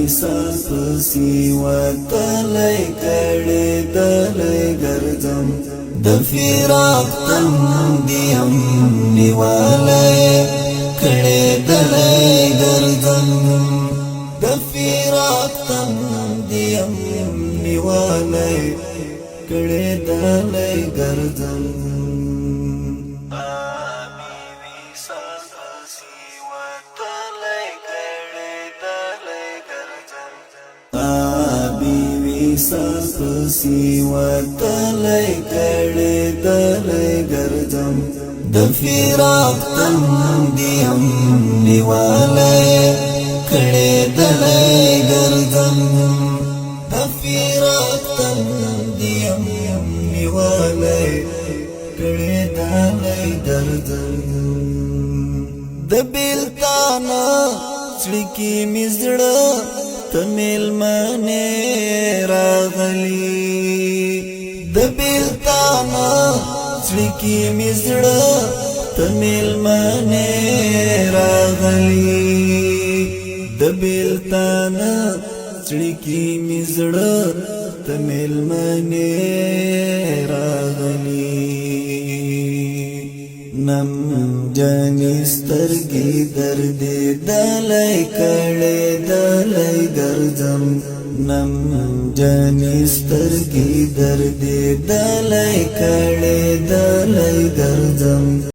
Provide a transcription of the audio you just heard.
سپسی وتلی کړي دلې ګرځم د فراق تندیم نیولې کړي دلې ګرځم د فراق تندیم نیولې کړي دلې ګرځم سپسی وتلی کړي دلې ګرځم د فراق تندیم نیولې کړي دلې ګرځم د فراق تندیم نیولې کړي دلې ګرځم د بیلتانا څړکی مزړه تمیل منه راغلی د بیلتانا څړکی مزړه تمیل منه راغلی د بیلتانا څړکی مزړه تمیل منه راغلی نم جانی سترګې درد دلای کړي دلای ګرځم نم جانی سترګې درد دلای کړي دلای ګرځم